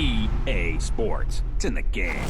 EA Sports. It's in the game.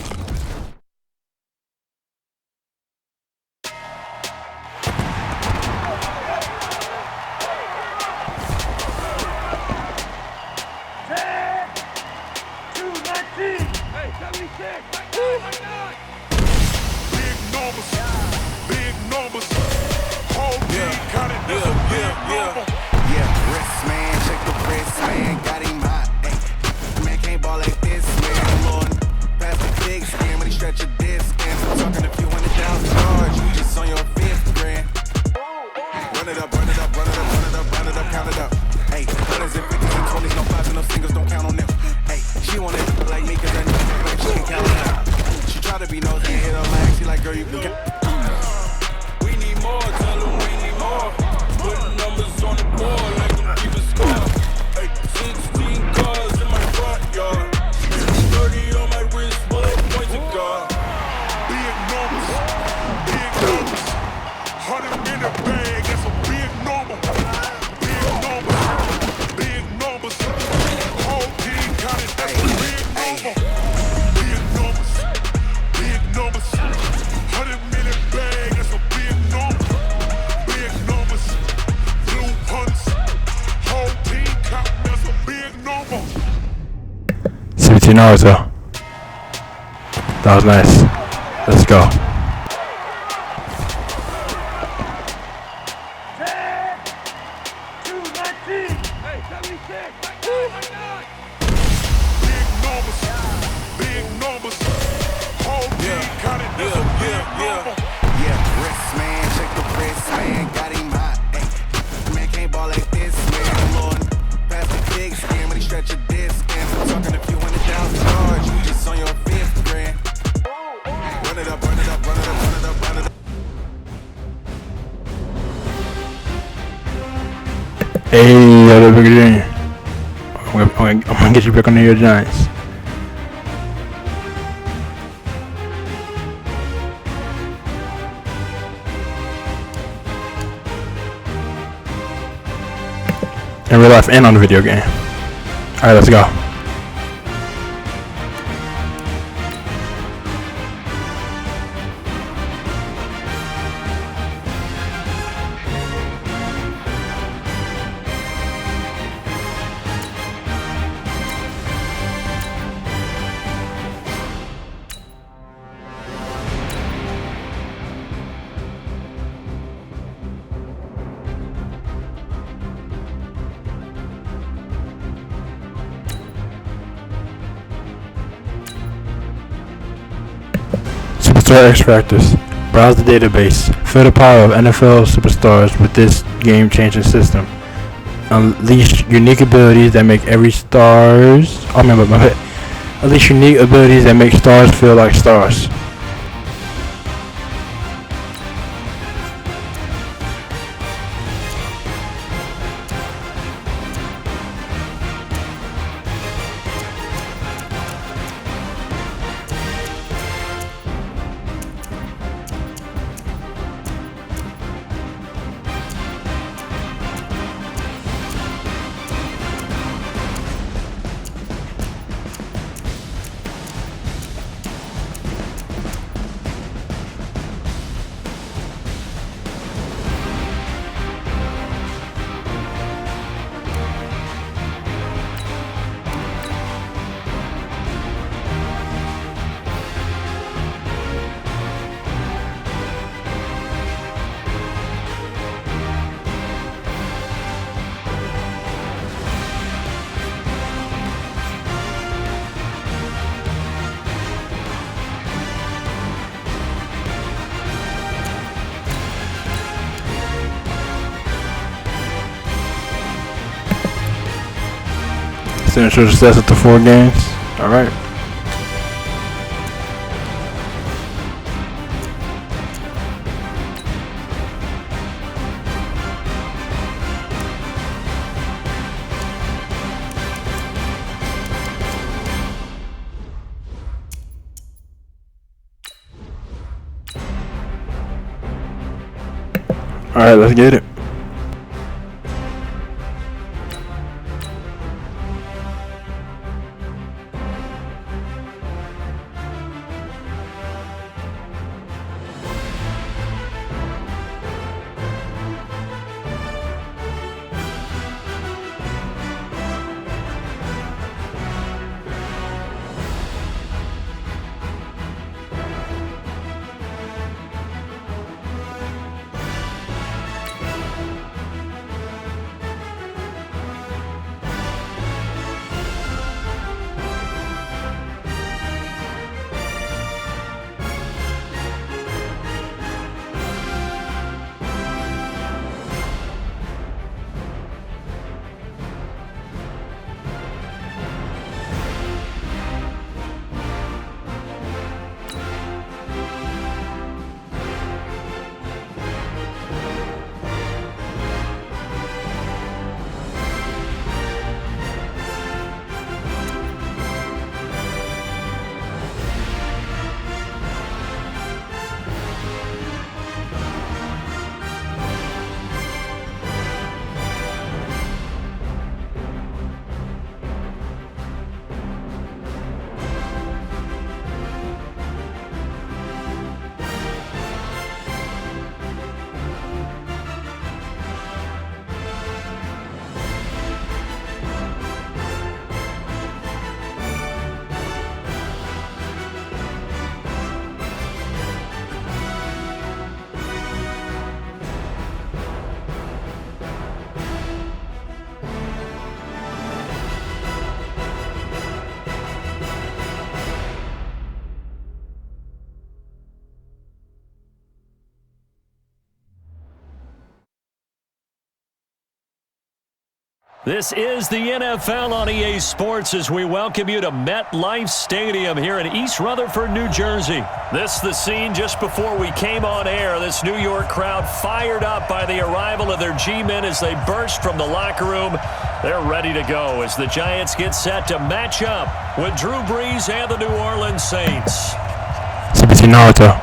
Naruto. That was nice. Let's go. Hey, other bigger Junior. I'm gonna get you back on the New York Giants. In real life and on the video game. Alright, let's go. Superstar X Factors. Browse the database. Feel the power of NFL superstars with this game-changing system. Unleash unique abilities that make Unleash unique abilities that make stars feel like stars. Ensure success at the 4 games. Alright. Alright, let's get it. This is the NFL on EA Sports as we welcome you to MetLife Stadium here in East Rutherford, New Jersey. This is the scene just before we came on air. This New York crowd fired up by the arrival of their G-men as they burst from the locker room. They're ready to go as the Giants get set to match up with Drew Brees and the New Orleans Saints. CBC Naruto.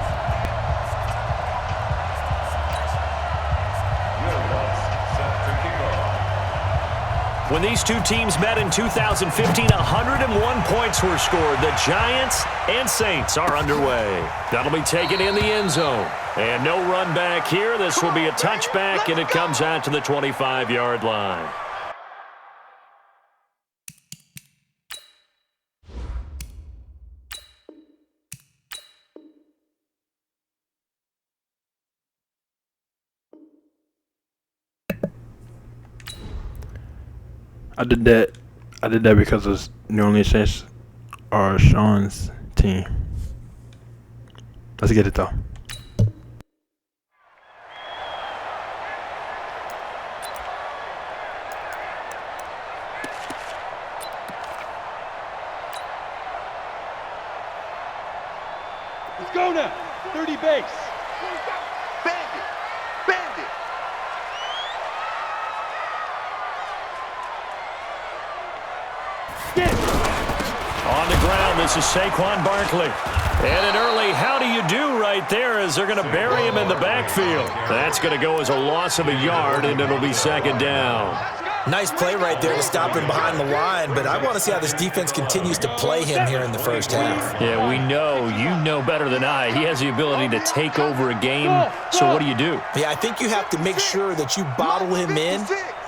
When these two teams met in 2015, 101 points were scored. The Giants and Saints are underway. That'll be taken in the end zone. And no run back here. This will be a touchback, and it comes out to the 25-yard line. I did that because of New Orleans Saints are Sean's team. Let's get it though. Let's go now. 30 base. Bandit. Bandit. On the ground, this is Saquon Barkley. And an early how do you do right there as they're going to bury him in the backfield. That's going to go as a loss of a yard, and it'll be second down. Nice play right there to stop him behind the line, but I want to see how this defense continues to play him here in the first half. Yeah, we know. You know better than I. He has the ability to take over a game, so what do you do? Yeah, I think you have to make sure that you bottle him in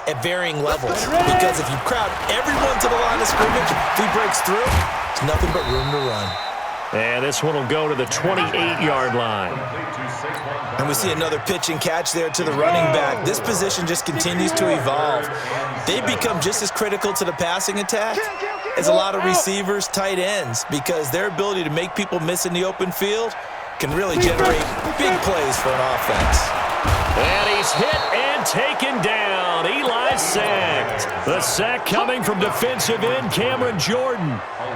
at varying levels, because if you crowd everyone to the line of scrimmage, if he breaks through, there's nothing but room to run. And this one will go to the 28-yard line. And we see another pitch and catch there to the running back. This position just continues to evolve. They become just as critical to the passing attack as a lot of receivers, tight ends, because their ability to make people miss in the open field can really generate big plays for an offense. And he's hit and taken down. Eli sacked. The sack coming from defensive end Cameron Jordan.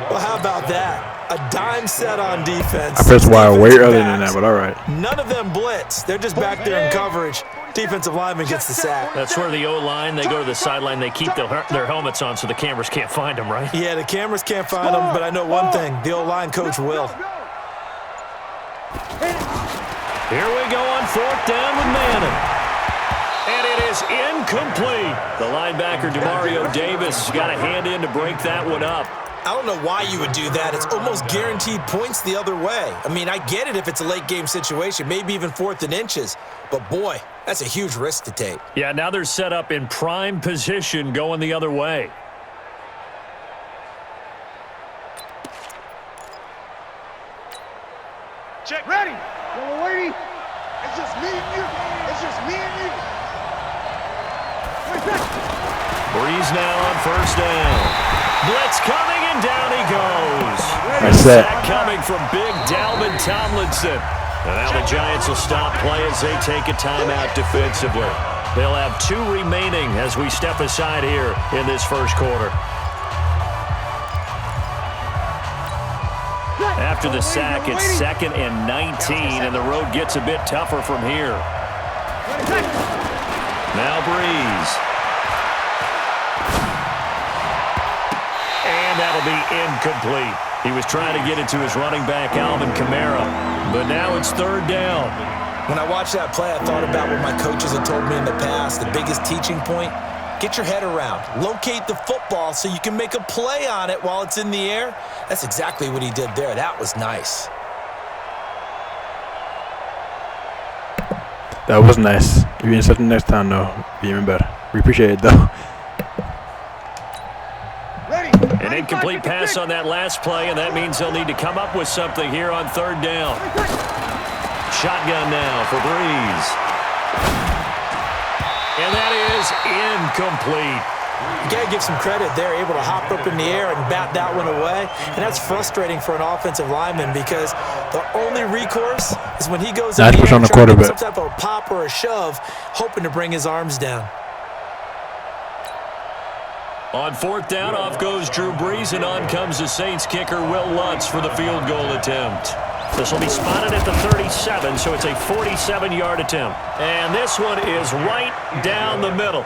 Well, how about that? A dime set on defense. I pressed Y way earlier than that, but all right. None of them blitz. They're just back there in coverage. Defensive lineman gets the sack. That's where the O-line, they go to the sideline, they keep their helmets on so the cameras can't find them, right? Yeah, the cameras can't find them, but I know one thing. The O-line coach will. Here we go on fourth down with Manning. And it is incomplete. The linebacker, Demario Davis, got a hand in to break that one up. I don't know why you would do that. It's almost guaranteed points the other way. I mean, I get it if it's a late-game situation, maybe even fourth and inches. But, boy, that's a huge risk to take. Yeah, now they're set up in prime position going the other way. Check. Ready. Yo, lady. It's just me and you. It's just me and you. Brees now on first down. Blitz coming, and down he goes. Nice set. Sack coming from big Dalvin Tomlinson. And now the Giants will stop play as they take a timeout defensively. They'll have 2 remaining as we step aside here in this first quarter. After the sack, it's 2nd and 19, and the road gets a bit tougher from here. Now Brees. And that'll be incomplete. He was trying to get it to his running back, Alvin Kamara, but now it's third down. When I watched that play, I thought about what my coaches had told me in the past. The biggest teaching point, get your head around. Locate the football so you can make a play on it while it's in the air. That's exactly what he did there. That was nice. That was nice. If you intercept him next time, though, be even better. We appreciate it, though. An incomplete pass on that last play, and that means they'll need to come up with something here on third down. Shotgun now for Brees. And that is incomplete. You got to give some credit. They're able to hop up in the air and bat that one away. And that's frustrating for an offensive lineman because the only recourse is when he goes in the air on the trying to quarterback. get some type of a pop or a shove, hoping to bring his arms down. On fourth down, off goes Drew Brees, and on comes the Saints kicker, Will Lutz, for the field goal attempt. This will be spotted at the 37, so it's a 47-yard attempt. And this one is right down the middle.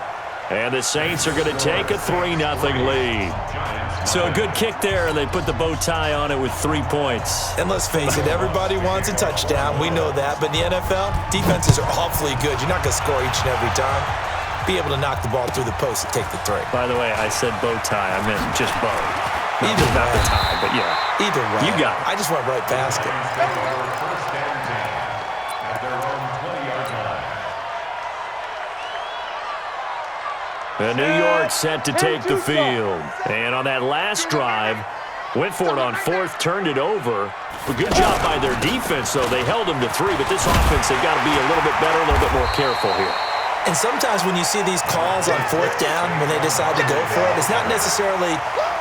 And the Saints are going to take a 3-0 lead. So a good kick there, and they put the bow tie on it with 3 points. And let's face it, everybody wants a touchdown. We know that. But in the NFL, defenses are awfully good. You're not going to score each and every time. Be able to knock the ball through the post and take the 3. By the way, I said bow tie. I meant just bow. Either not way. the tie, but yeah. Either way. You got it. I just went right past it. And New York set to take the field. And on that last drive, went for it on fourth, turned it over. A good job by their defense, though. They held them to 3, but this offense, they've got to be a little bit better, a little bit more careful here. And sometimes when you see these calls on fourth down, when they decide to go for it, it's not necessarily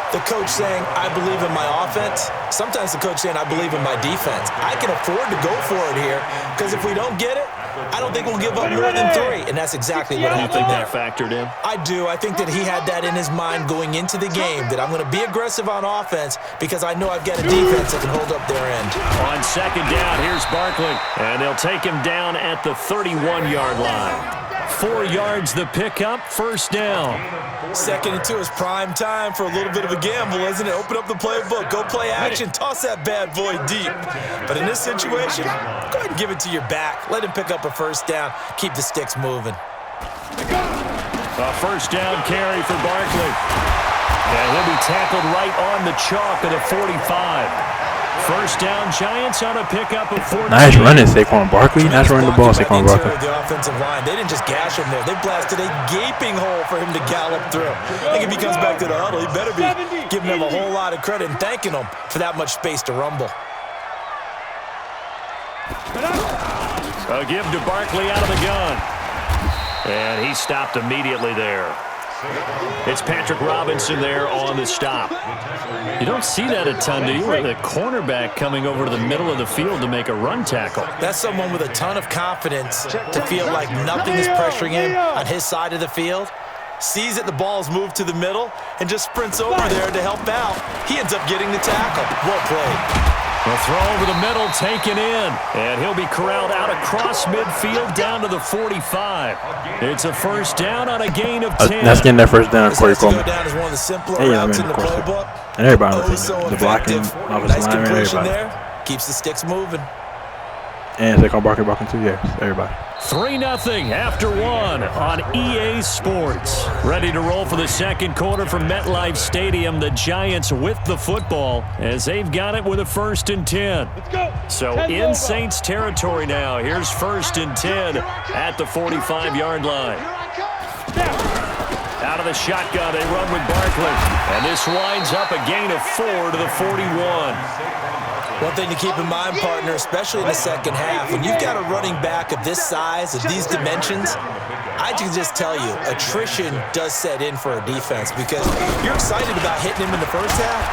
the coach saying, I believe in my offense. Sometimes the coach saying, I believe in my defense. I can afford to go for it here, because if we don't get it, I don't think we'll give up more than 3. And that's exactly what happened think there. that factored in? I do. I think that he had that in his mind going into the game, that I'm going to be aggressive on offense because I know I've got a defense that can hold up their end. On second down, here's Barkley. And they'll take him down at the 31-yard line. 4 yards the pickup, first down. 2nd and 2 is prime time for a little bit of a gamble, isn't it? Open up the playbook, go play action, toss that bad boy deep. But in this situation, go ahead and give it to your back. Let him pick up a first down, keep the sticks moving. A first down carry for Barkley. And he'll be tackled right on the chalk of the 45. First down, Giants on a pickup of 14. Nice running, Saquon Barkley. Nice running the ball, Saquon Barkley. The offensive line, they didn't just gash him there. They blasted a gaping hole for him to gallop through. I think if he comes back to the huddle, he better be giving them a whole lot of credit and thanking them for that much space to rumble. A give to Barkley out of the gun. And he stopped immediately there. It's Patrick Robinson there on the stop. You don't see that a ton, do you? The cornerback coming over to the middle of the field to make a run tackle. That's someone with a ton of confidence to feel like nothing is pressuring him on his side of the field. Sees that the ball's moved to the middle and just sprints over there to help out. He ends up getting the tackle. Well played. A throw over the middle, taken in. And he'll be corralled out across midfield down to the 45. It's a first down on a gain of 10. That's getting that first down, Corey Coleman. Down is one of the simpler Hey, routes in of the course. playbook. And everybody on the So team. The blocking, effective. offensive Nice lineman, completion everybody. there. Keeps the sticks moving. And Saquon Barkley blocking too, yes, everybody. 3-0 after 1 on EA Sports. Ready to roll for the second quarter from MetLife Stadium. The Giants with the football as they've got it with a 1st and 10. So in Saints territory now. Here's 1st and 10 at the 45-yard line. Out of the shotgun, they run with Barkley. And this winds up a gain of 4 to the 41. One thing to keep in mind, partner, especially in the second half, when you've got a running back of this size, of these dimensions, I can just tell you, attrition does set in for a defense because you're excited about hitting him in the first half.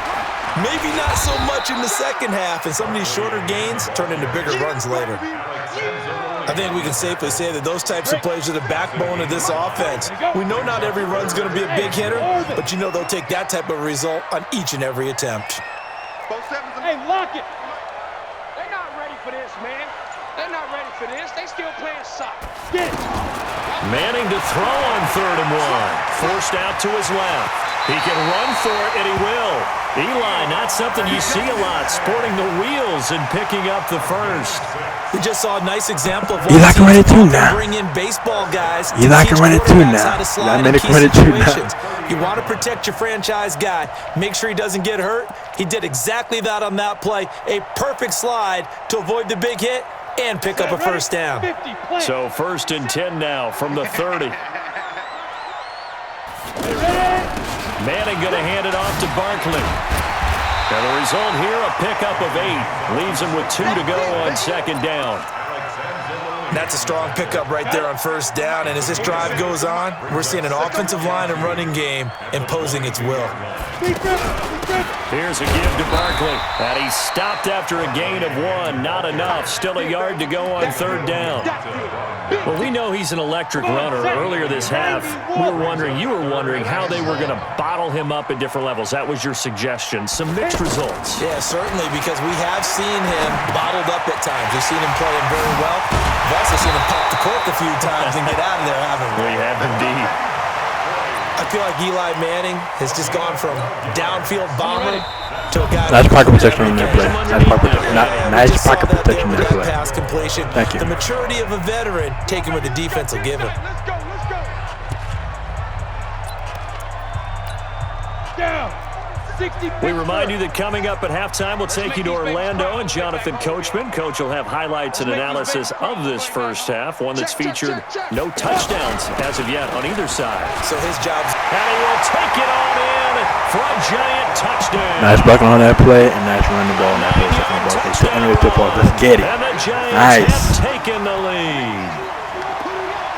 Maybe not so much in the second half, and some of these shorter gains turn into bigger runs later. I think we can safely say that those types of plays are the backbone of this offense. We know not every run's going to be a big hitter, but you know they'll take that type of result on each and every attempt. Hey, lock it. They're not ready for this, man. They're not ready for this. They still playing soccer. Get it. Manning to throw on 3rd and 1. Forced out to his left. He can run for it, and he will. Eli, not something you see a lot, sporting the wheels and picking up the first. We just saw a nice example of Eli can run it too now. Bring in baseball guys. Eli can run it too now. Eli made it run it too now. You want to protect your franchise guy. Make sure he doesn't get hurt. He did exactly that on that play. A perfect slide to avoid the big hit and pick up a first down. So 1st and 10 now from the 30. Manning going to hand it off to Barkley. And the result here, a pickup of 8. Leaves him with 2 to go on 2nd down. That's a strong pickup right there on 1st down. And as this drive goes on, we're seeing an offensive line and running game imposing its will. Here's a give to Barkley. And he's stopped after a gain of 1. Not enough. Still a yard to go on third down. Well, we know he's an electric runner. Earlier this half, you were wondering how they were going to bottle him up at different levels. That was your suggestion. Some mixed results. Yeah, certainly, because we have seen him bottled up at times. We've seen him playing very well. We've also seen him pop the cork a few times and get out of there, haven't we? We have indeed. I feel like Eli Manning has just gone from downfield bomber to a guy. Nice pocket protection on that play. Nice pocket protection on that play. Pass completion. Thank you. The maturity of a veteran taking what the defense will give him. Down. 60. We remind you that coming up at halftime, we'll take you to Orlando and Jonathan Coachman. Coach will have highlights and analysis of this first half, one that's featured no touchdowns as of yet on either side. So his job's... And he will take it on in for a giant touchdown. Nice blocking on that play and nice running the ball on that play. Second ball. So anyway, football, let's get it. And the Giants Nice. have taken the lead.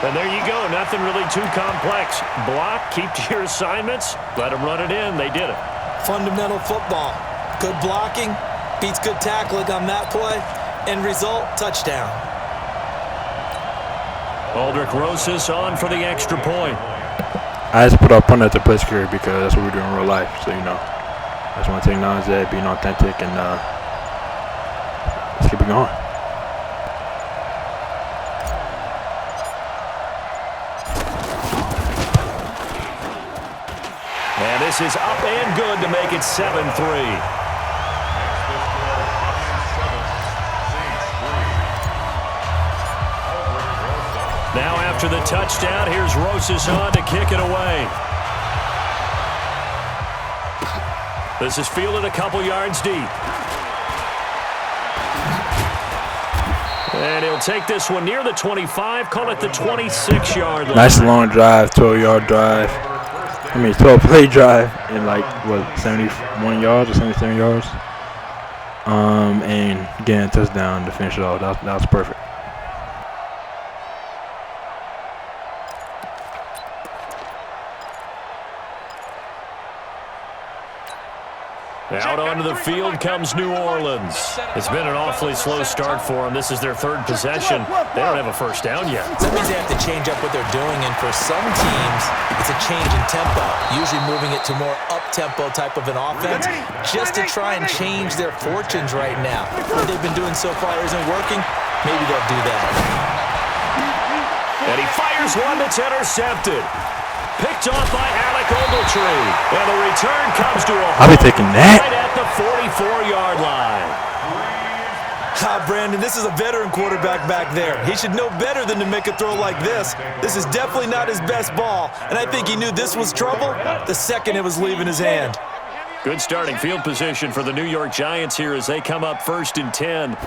And there you go. Nothing really too complex. Block, keep to your assignments, let them run it in. They did it. Fundamental football. Good blocking, beats good tackling on that play. End result, touchdown. Aldrick Rosas on for the extra point. I just put up on that to play secure because that's what we do in real life. So, you know, I just want to take knowledge that, being authentic, and let's keep it going. And this is up and good to make it 7-3. Now after the touchdown, here's Rosas on to kick it away. This is fielded a couple yards deep. And he'll take this one near the 25, call it the 26-yard line. Nice long drive, 12-yard drive. 12-play drive in 71 yards or 77 yards. And getting a touchdown to finish it off. That was perfect. Out onto the field comes New Orleans. It's been an awfully slow start for them. This is their third possession. They don't have a first down yet. That means they have to change up what they're doing, and for some teams, it's a change in tempo, usually moving it to more up-tempo type of an offense, just to try and change their fortunes right now. What they've been doing so far isn't working. Maybe they'll do that. And he fires one that's intercepted. Picked off by Alec Ogletree. And the return comes to a I'll be taking that. right at the 44-yard line. Brandon, this is a veteran quarterback back there. He should know better than to make a throw like this. This is definitely not his best ball, and I think he knew this was trouble the second it was leaving his hand. Good starting field position for the New York Giants here as they come up 1st and 10.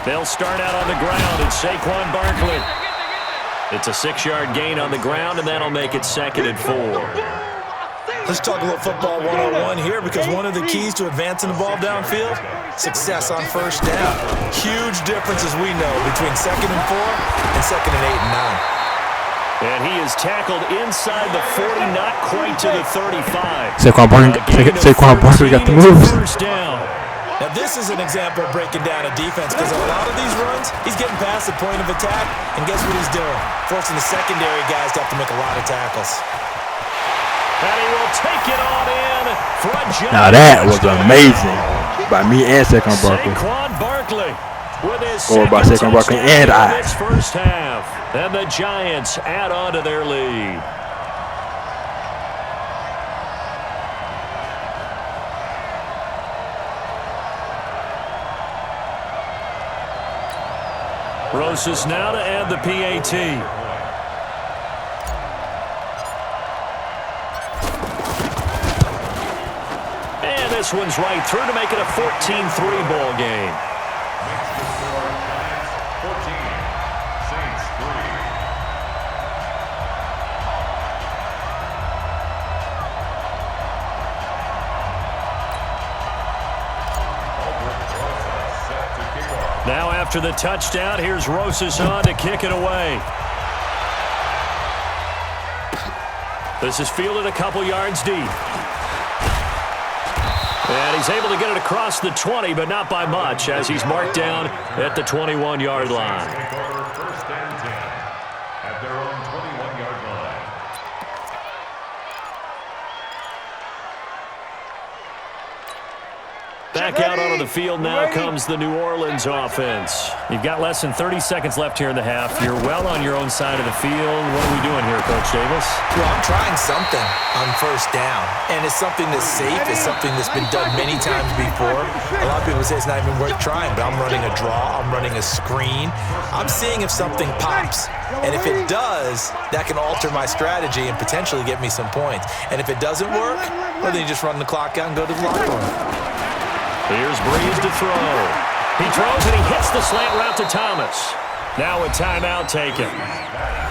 They'll start out on the ground. It's Saquon Barkley. It's a 6-yard gain on the ground, and that'll make it 2nd and 4. Let's talk a little football 101 here, because one of the keys to advancing the ball downfield, success on first down. Huge difference, as we know, between 2nd and 4 and 2nd and 8 and 9. And he is tackled inside the 40, not quite to the 35. Saquon Barkley got the moves. First down. Now, this is an example of breaking down a defense, because a lot of these runs, he's getting past the point of attack, and guess what he's doing? Forcing the secondary guys to have to make a lot of tackles. And he will take it on in for a giant. Now that was amazing by me and Saquon Barkley. Saquon Barkley with his Or by second Saquon Barkley touchdown and in I. this first half. And the Giants add on to their lead. Rosas now to add the PAT. And this one's right through to make it a 14-3 ball game. Now after the touchdown, here's Rosas on to kick it away. This is fielded a couple yards deep. And he's able to get it across the 20, but not by much, as he's marked down at the 21-yard line. First and 10 at their own 21-yard line. Back out onto the field now comes the New Orleans offense. You've got less than 30 seconds left here in the half. You're well on your own side of the field. What are we doing here, Coach Davis? Well, I'm trying something on first down, and it's something that's safe. It's something that's been done many times before. A lot of people say it's not even worth trying, but I'm running a draw. I'm running a screen. I'm seeing if something pops, and if it does, that can alter my strategy and potentially get me some points. And if it doesn't work, well, then you just run the clock out and go to the locker room. Here's Breeze to throw. He throws and he hits the slant route to Thomas. Now a timeout taken.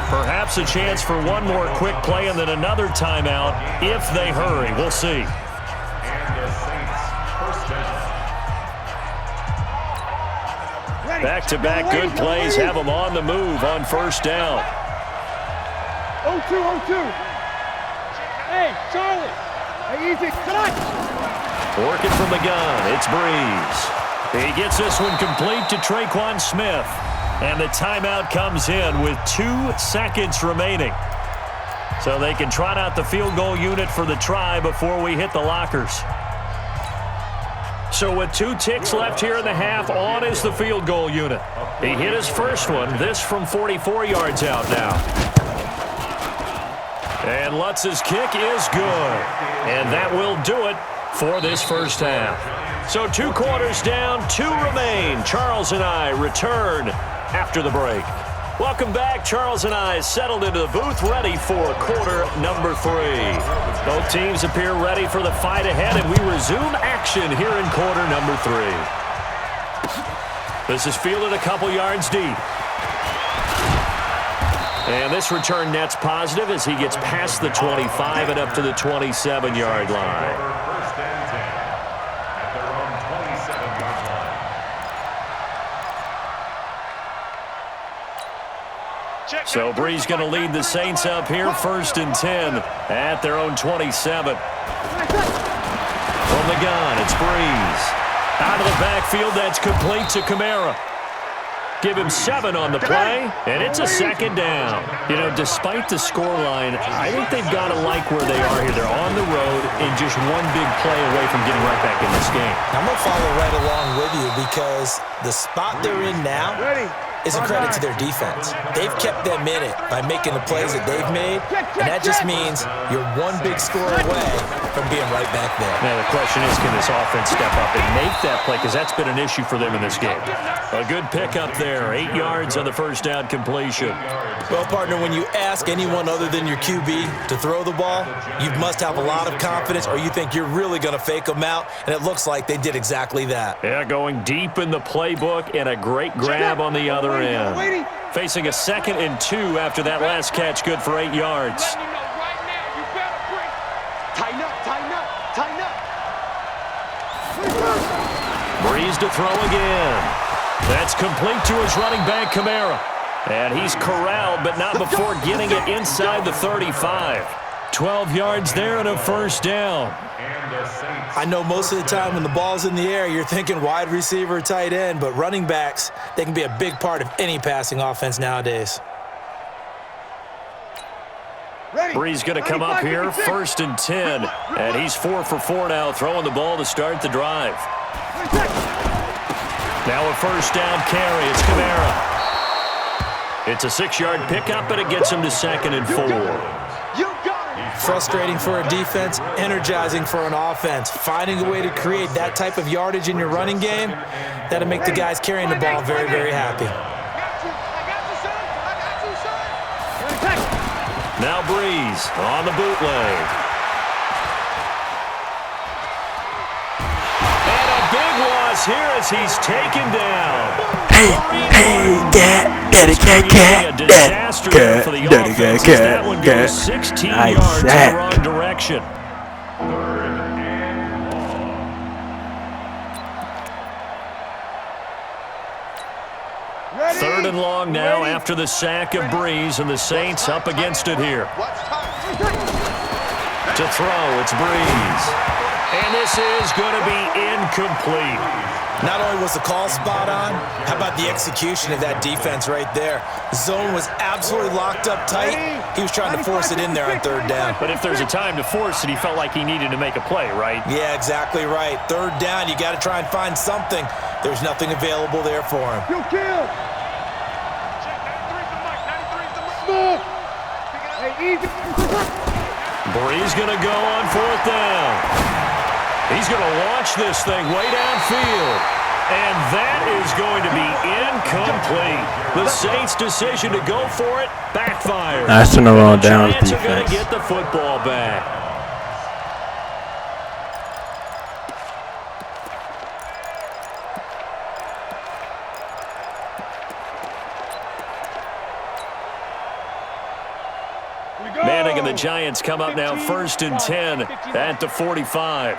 Perhaps a chance for one more quick play and then another timeout if they hurry. We'll see. Back-to-back good plays have them on the move on first down. 0-2. Hey, Charlie. Hey, easy. Tonight. Working from the gun, it's Breeze. He gets this one complete to Traquan Smith. And the timeout comes in with 2 seconds remaining. So they can trot out the field goal unit for the try before we hit the lockers. So with 2 ticks left here in the half, on is the field goal unit. He hit his first one, this from 44 yards out now. And Lutz's kick is good. And that will do it for this first half. So 2 quarters down, 2 remain. Charles and I return after the break. Welcome back. Charles and I settled into the booth, ready for quarter number 3. Both teams appear ready for the fight ahead, and we resume action here in quarter number 3. This is fielded a couple yards deep. And this return net's positive as he gets past the 25 and up to the 27-yard line. So Breeze going to lead the Saints up here, first and 10 at their own 27. From the gun, it's Breeze. Out of the backfield, that's complete to Kamara. Give him 7 on the play, and it's a second down. You know, despite the scoreline, I think they've got to like where they are here. They're on the road and just one big play away from getting right back in this game. I'm going to follow right along with you because the spot they're in now is a credit to their defense. They've kept them in it by making the plays that they've made, and that just means you're one big score away from being right back there. Now the question is, can this offense step up and make that play, because that's been an issue for them in this game. A good pickup there, 8 yards on the first down completion. Well, partner, when you ask anyone other than your QB to throw the ball, you must have a lot of confidence, or you think you're really going to fake them out, and it looks like they did exactly that. Yeah, going deep in the playbook and a great grab on the other end. Facing a 2nd and 2 after that last catch, good for 8 yards. Breeze to throw again. That's complete to his running back, Kamara. And he's corralled, but not before getting it inside the 35. 12 yards there and a first down. I know most of the time when the ball's in the air, you're thinking wide receiver, tight end, but running backs, they can be a big part of any passing offense nowadays. Breeze going to come up here, first and 10, and he's 4 for 4 now, throwing the ball to start the drive. Now a first down carry, it's Kamara. It's a 6-yard pickup, but it gets him to 2nd and 4. Frustrating for a defense, energizing for an offense. Finding a way to create that type of yardage in your running game, that'll make the guys carrying the ball very, very happy. Now Breeze on the bootleg. And a big loss here as he's taken down. Daddy cat, for the offense. That one goes 16 yards in the wrong direction. Third and long now after the sack of Breeze, and the Saints up against it here. To throw, it's Breeze. And this is going to be incomplete. Not only was the call spot on, how about the execution of that defense right there? The zone was absolutely locked up tight. He was trying to force it in there on third down. But if there's a time to force it, he felt like he needed to make a play, right? Yeah, exactly right. Third down, you got to try and find something. There's nothing available there for him. You kill. Smooth. Hey, easy. Brees going to go on fourth down. He's going to launch this thing way downfield. And that is going to be incomplete. The Saints' decision to go for it backfired. Nice to know on downs Giants are going to defense. get the football back. Manning and the Giants come up now 1st and 10 at the 45.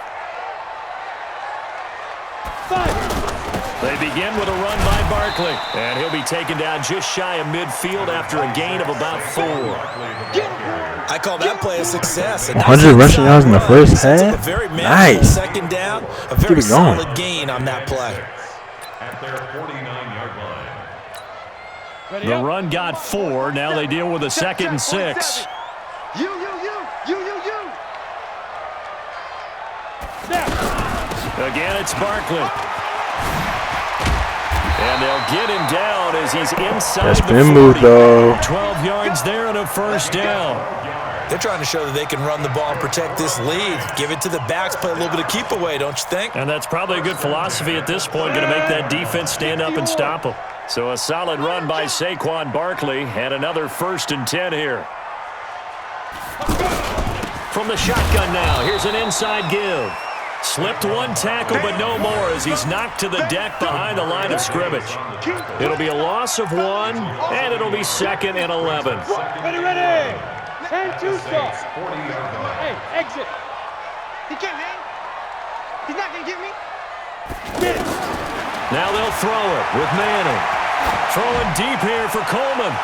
They begin with a run by Barkley, and he'll be taken down just shy of midfield after a gain of about 4. I call that play a success. 100 rushing yards in the first half? A very manageable Nice. second down, a Keep very it going. solid gain on that play. At their 49-yard line. The run got 4. Now they deal with a 2nd and 6. You. Again, it's Barkley. And they'll get him down as he's inside That's the been 40. moved, though. 12 yards there and a first down. They're trying to show that they can run the ball and protect this lead. Give it to the backs, play a little bit of keep away, don't you think? And that's probably a good philosophy at this point, going to make that defense stand up and stop them. So a solid run by Saquon Barkley and another 1st and 10 here. From the shotgun now, here's an inside give. Slipped one tackle, but no more as he's knocked to the deck behind the line of scrimmage. It'll be a loss of 1, and it'll be 2nd and 11. Ready. 10-2 stop. Hey, exit. He can't hang. He's not going to get me. Get it. Now they'll throw it with Manning. Throwing deep here for Coleman.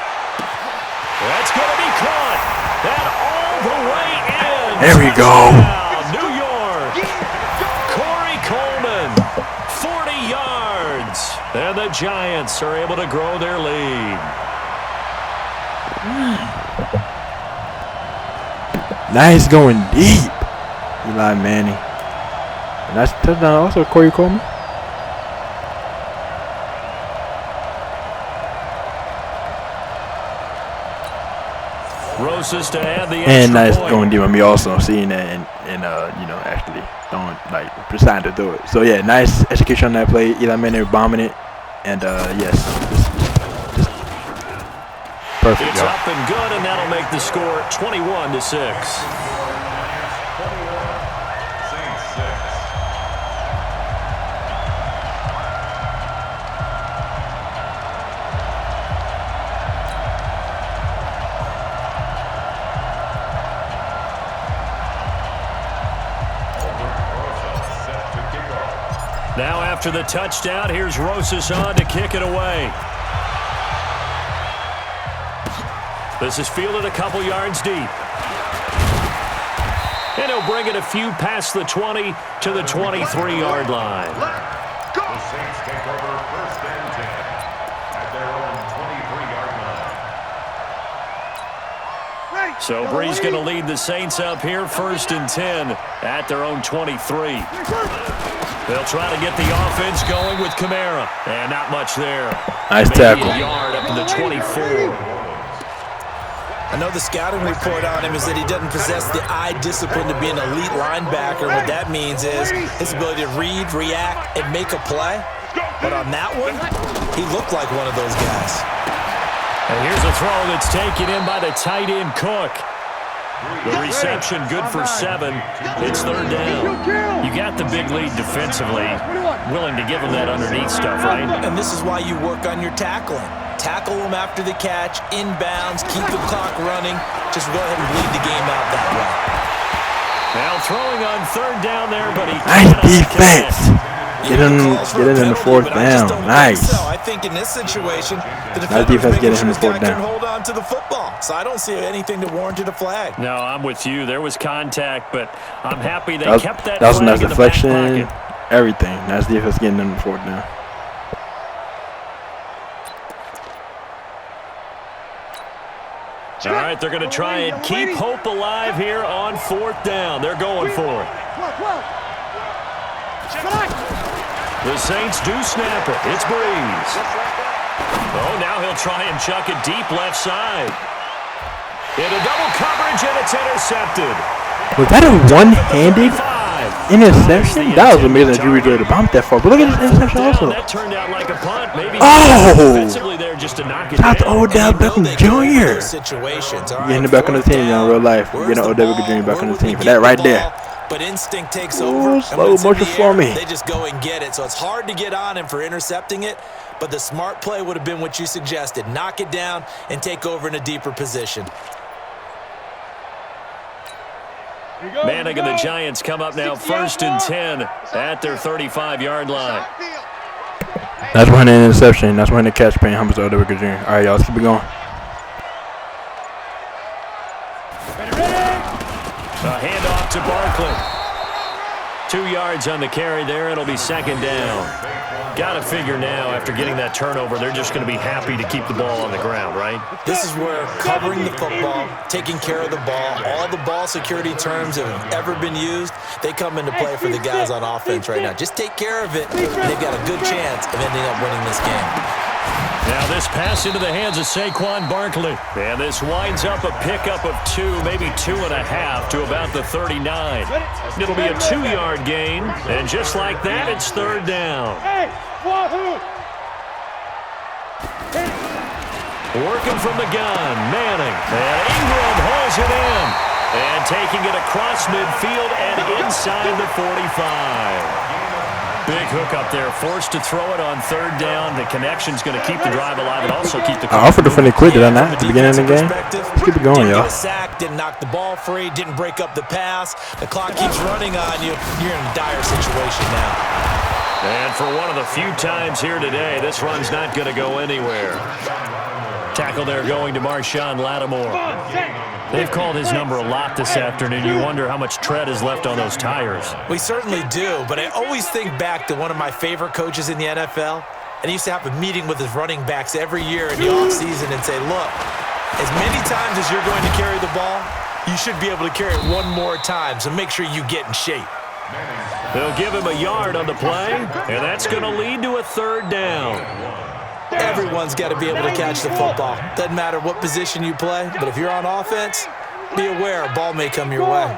That's going to be caught. And all the way in. There we go. Touchdown, New York. Corey Coleman, 40 yards. And the Giants are able to grow their lead. Nice going deep. Eli Manning. And that's touchdown also Corey Coleman. Rosas to add the extra And nice point. going deep on me also, seeing that and actually throwing, like, deciding to throw it. So, yeah, nice execution on that play. Eli Manning bombing it. And, yes, just perfect, It's y'all. up and good, and that'll make the score 21-6. Saints 6. Set to kick off. Now after the touchdown, here's Rosas on to kick it away. This is fielded a couple yards deep. And he'll bring it a few past the 20 to the 23-yard line. The Saints take over 1st and 10 at their own 23-yard line. So Brees going to lead the Saints up here 1st and 10 at their own 23. They'll try to get the offense going with Kamara. And not much there. Nice Maybe tackle. a yard up to the 24. I know the scouting report on him is that he doesn't possess the eye discipline to be an elite linebacker. What that means is his ability to read, react, and make a play. But on that one, he looked like one of those guys. And here's a throw that's taken in by the tight end Cook. The reception good for 7. It's 3rd down. You got the big lead defensively. Willing to give him that underneath stuff, right? And this is why you work on your tackling. Tackle them after the catch, inbounds, keep the clock running. Just go ahead and bleed the game out that way. Now throwing on 3rd down there, but he Nice cannot defense. connect. give you calls for a Get it in the penalty, fourth but I just down. don't think Nice. so. I think in this situation, the Nice defender's defense making getting sure him this the fourth guy can down. hold on to the football. So I don't see anything that warranted a flag. No, I'm with you. There was contact, but I'm happy they kept that was a flag nice in the back deflection. pocket. Everything. Nice defense getting them the fourth down. All right, they're going to try and keep hope alive here on fourth down. They're going for it. The Saints do snap it. It's Breeze. Oh, now he'll try and chuck it deep left side. Into double coverage, and it's intercepted. Was that a one-handed interception? That was amazing that Drew Brees was able to bomb that far. But look at this interception also. That turned out like a punt. Maybe Oh! there just to knock it Shout out to down. Odell Beckham Jr. Situations. All Getting right, it back on the fourth team, down. in real life. Where's Getting the Odell ball? Beckham Jr. back on the Where would team we for get that the right there. ball? But instinct takes Ooh, over. And slow when it's in motion the for air, me. They just go and get it. So it's hard to get on him for intercepting it. But the smart play would have been what you suggested. Knock it down and take over in a deeper position. Manning and the Giants come up now 1st and 10 at their 35-yard line. That's behind the interception. That's behind the catch paying homage to Odell Beckham Jr. All right, y'all, let's keep it going. A handoff to Barkley. 2 yards on the carry there. It'll be second down. Got to figure now, after getting that turnover, they're just going to be happy to keep the ball on the ground, right? This is where covering the football, taking care of the ball, all the ball security terms that have ever been used, they come into play for the guys on offense right now. Just take care of it, and they've got a good chance of ending up winning this game. Now this pass into the hands of Saquon Barkley. And this winds up a pickup of 2, maybe 2.5 to about the 39. It'll be a 2-yard gain. And just like that, it's third down. Working from the gun, Manning. And Ingram hauls it in. And taking it across midfield and inside the 45. Big hook up there, forced to throw it on third down. The connection's going to keep the drive alive and also keep the... I offered to finish quick, did I not, at the beginning of the game? Let's keep it going, y'all. Didn't get a sack, didn't knock the ball free, didn't break up the pass. The clock keeps running on you. You're in a dire situation now. And for one of the few times here today, this run's not going to go anywhere. Tackle there going to Marshawn Lattimore. They've called his number a lot this afternoon. You wonder how much tread is left on those tires. We certainly do, but I always think back to one of my favorite coaches in the NFL, and he used to have a meeting with his running backs every year in the offseason and say, look, as many times as you're going to carry the ball, you should be able to carry it one more time, so make sure you get in shape. They'll give him a yard on the play, and that's going to lead to a third down. Everyone's got to be able to catch the football. Doesn't matter what position you play, but if you're on offense, be aware a ball may come your way.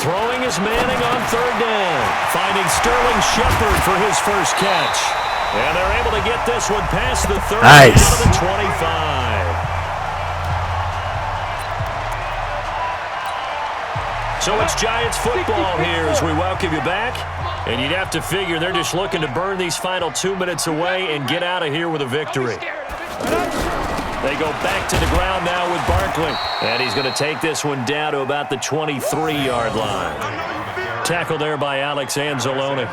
Throwing is Manning on third down, finding Sterling Shepard for his first catch. And they're able to get this one past the 30 Nice. to the 25. So it's Giants football here as we welcome you back. And you'd have to figure they're just looking to burn these final 2 minutes away and get out of here with a victory. They go back to the ground now with Barkley. And he's going to take this one down to about the 23-yard line. Tackle there by Alex Anzalone.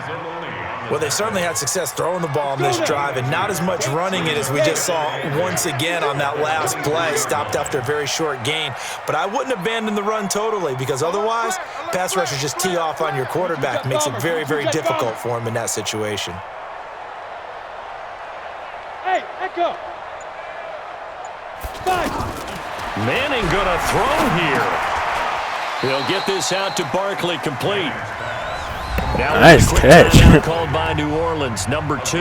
Well, they certainly had success throwing the ball on this drive and not as much running it as we just saw once again on that last play. Stopped after a very short gain. But I wouldn't abandon the run totally because otherwise, pass rushers just tee off on your quarterback. Makes it very, very difficult for him in that situation. Hey, echo. Manning gonna throw here. He'll get this out to Barkley complete. Now Nice catch. Called by New Orleans, number 2,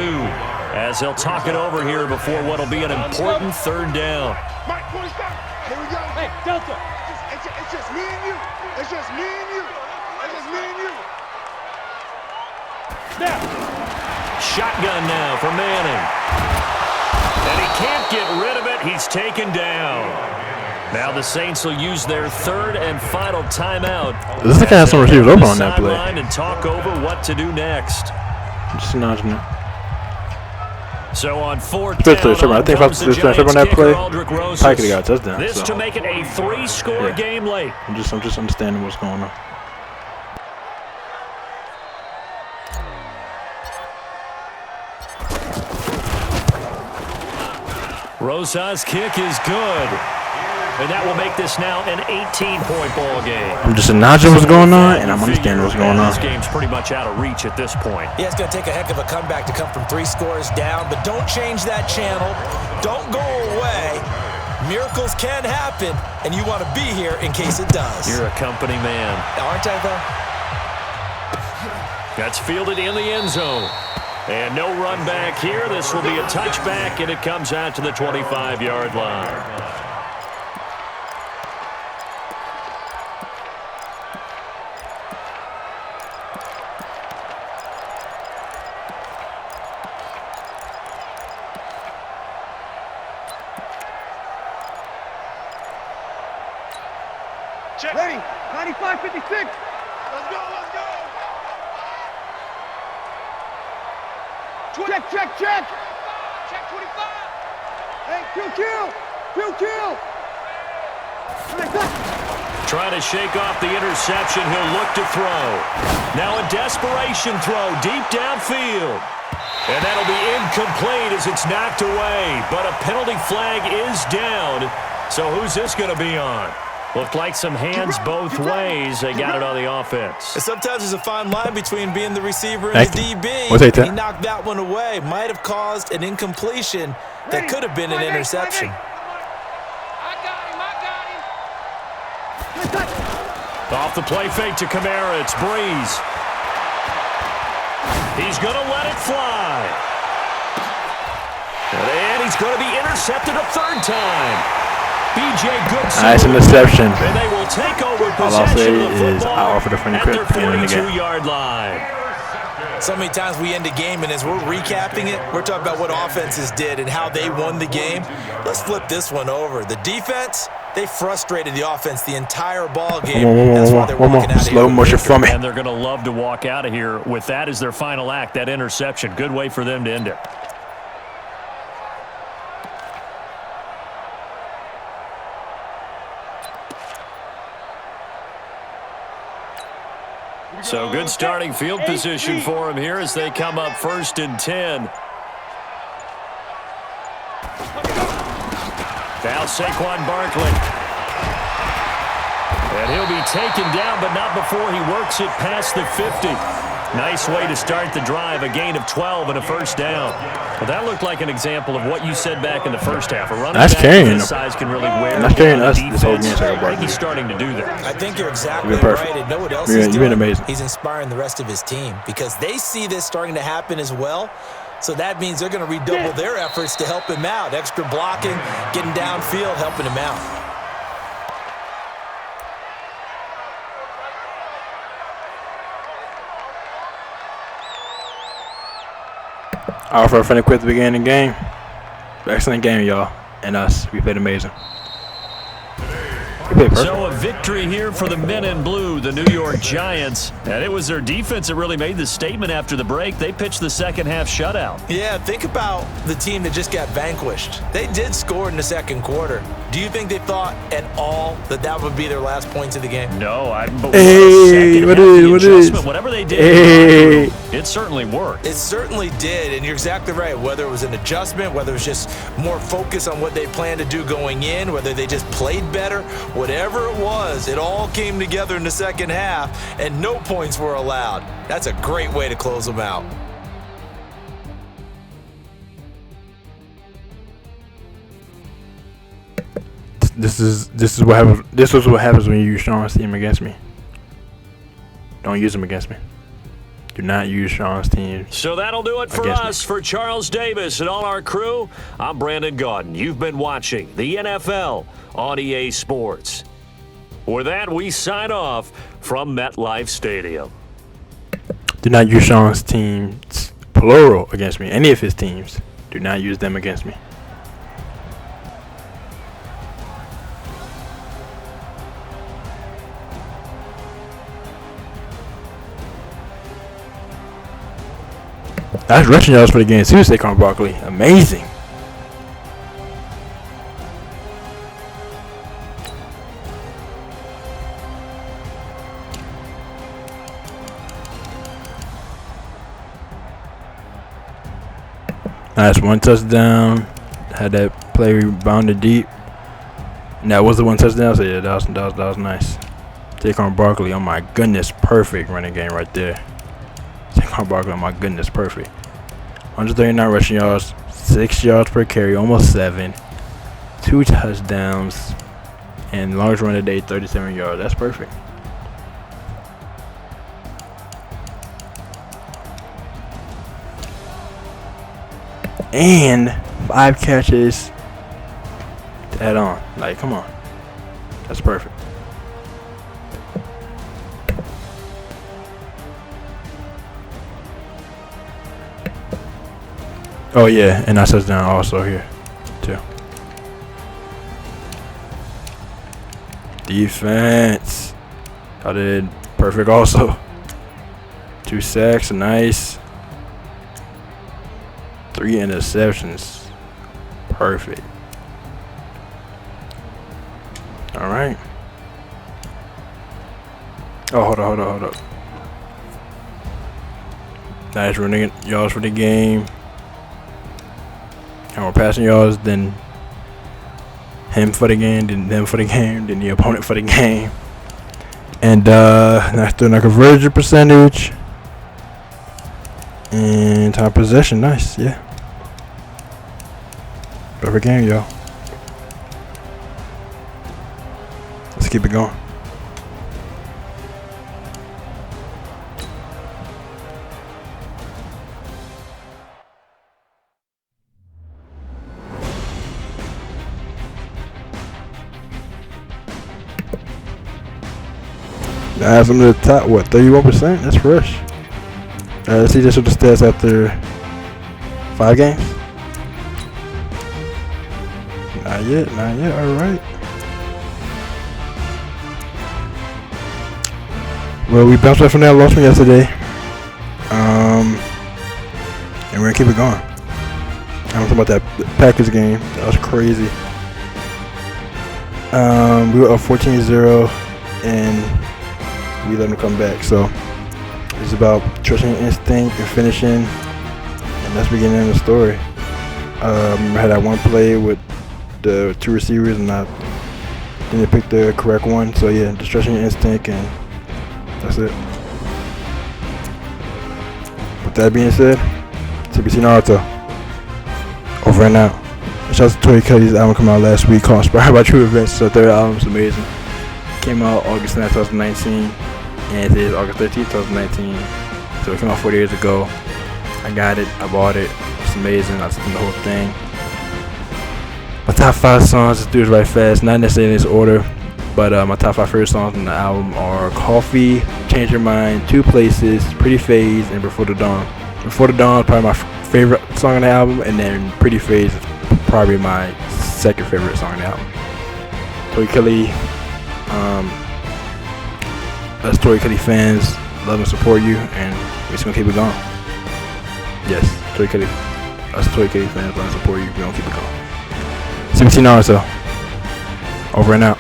as they'll talk it over here before what'll be an important third down. Mike, here we go. Hey, Delta. It's just me and you. It's just me and you. It's just me and you. Snap. Shotgun now for Manning. And he can't get rid of it. He's taken down. Now the Saints will use their third and final timeout. Looks like I had some receivers open on that play. And talk over what to do next. Just nudging it. So on fourth Switch to down, the Sherman. I think if I was comes the to Sherman on that Giants play, kicker, Aldrick Rosas. probably could have got a touchdown. This So. to make it a 3-score Yeah. game late. I'm just understanding what's going on. Rosas' kick is good. And that will make this now an 18-point ball game. I'm just acknowledging what's going on, and I'm understanding what's going on. This game's pretty much out of reach at this point. Yeah, it's going to take a heck of a comeback to come from 3 scores down, but don't change that channel. Don't go away. Miracles can happen, and you want to be here in case it does. You're a company man. Aren't I, though? That's fielded in the end zone. And no run back here. This will be a touchback, and it comes out to the 25-yard line. Ready? 95-56. Let's go, let's go. Check, check, check. Check 25. Hey, kill. Trying to shake off the interception. He'll look to throw. Now a desperation throw deep downfield. And that'll be incomplete as it's knocked away. But a penalty flag is down. So who's this going to be on? Looked like some hands both ways. They got it on the offense. And sometimes there's a fine line between being the receiver and the DB. We'll take that. He knocked that one away. Might have caused an incompletion that could have been an interception. I got him. Off the play fake to Kamara. It's Breeze. He's going to let it fly. And he's going to be intercepted a third time. B.J. Goodson. Nice interception. And they will take over All I'll say possession of the is I football offered a friendly at quick their at the end of the game. 42-yard line. So many times we end a game, and as we're recapping it, we're talking about what offenses did and how they won the game. Let's flip this one over. The defense, they frustrated the offense the entire ball game. That's why they're One more. walking out of here Slow with motion victory. for me. And they're going to love to walk out of here with that as their final act, that interception. Good way for them to end it. So good starting field position for them here as they come up 1st and 10. Now Saquon Barkley. And he'll be taken down, but not before he works it past the 50. Nice way to start the drive, a gain of 12 and a first down. Well, that looked like an example of what you said back in the first half. A running That's back carrying of him. his size can really wear That's carrying down us the this whole defense. game, I think he's starting to do that. I think you're exactly You've been perfect. right. And know what else You've he's been doing? amazing. He's inspiring the rest of his team because they see this starting to happen as well. So that means they're going to redouble their efforts to help him out. Extra blocking, getting downfield, helping him out. I offer a friendly quick at the beginning of the game. Excellent game, y'all. And us. We played amazing. We played perfect. So a victory here for the men in blue, the New York Giants. And it was their defense that really made the statement after the break. They pitched the second half shutout. Yeah, think about the team that just got vanquished. They did score in the second quarter. Do you think they thought at all that that would be their last points of the game? No, but Hey, what is? whatever they did, Hey. it certainly worked. It certainly did, and you're exactly right. Whether it was an adjustment, whether it was just more focus on what they planned to do going in, whether they just played better, whatever it was, it all came together in the second half, and no points were allowed. That's a great way to close them out. This is what happens. This is what happens when you use Sean's team against me. Don't use them against me. Do not use Sean's team. So that'll do it for Against me. us. For Charles Davis and all our crew, I'm Brandon Gaudin. You've been watching the NFL on EA Sports. With that, we sign off from MetLife Stadium. Do not use Sean's teams, plural, against me. Any of his teams. Do not use them against me. That's rushing yards for the game too, Saquon Barkley. Amazing. Nice, 1 touchdown. Had that play rebounded deep. And that was the 1 touchdown. So yeah, that was nice. Saquon Barkley, oh my goodness, perfect running game right there. Saquon Barkley, oh my goodness, perfect. 139 rushing yards, 6 yards per carry, almost 7. 2 touchdowns, and longest run of the day, 37 yards. That's perfect. And 5 catches to add on. Like, come on. That's perfect. Oh yeah, and that touchdown also here too. Defense. I did perfect also. 2 sacks, nice. 3 interceptions. Perfect. Alright. Oh, hold up. Nice running yards for the game. And more passing yards than him for the game, then them for the game, then the opponent for the game. And nice doing a conversion percentage. And time possession, nice, yeah. Perfect game, y'all. Let's keep it going. Adds them to the top, what, 31%? That's fresh. Let's see this with the stats after 5 games. Not yet, alright. Well, we bounced back from that loss from yesterday. And we're gonna keep it going. I'm talking about that Packers game. That was crazy. We were up 14-0 and we let them come back. So it's about trusting your instinct and finishing, and that's beginning of the story. I had that one play with the 2 receivers and I didn't pick the correct one. So yeah, just trusting your instinct, and that's it. With that being said, TBC Naruto, over and out. Shout out to Tori Kelly's album came out last week called Inspired by True Events. So 3rd album is amazing. Came out August 9th, 2019. And it is August 13th, 2019. So it came out 4 years ago. I got it. I bought it. It's amazing. I listened to the whole thing. My top 5 songs, let's do it right fast. Not necessarily in this order, but my top 5 favorite songs on the album are Coffee, Change Your Mind, 2 Places, Pretty Phase, and Before the Dawn. Before the Dawn is probably my favorite song on the album, and then Pretty Phase is probably my 2nd favorite song on the album. Tori Kelly, us Tori Kelly fans love and support you, and we're just gonna keep it going. Yes, Tori Kelly, us Tori Kelly fans love and support you. We're gonna keep it going. 17 hours though. Over and out.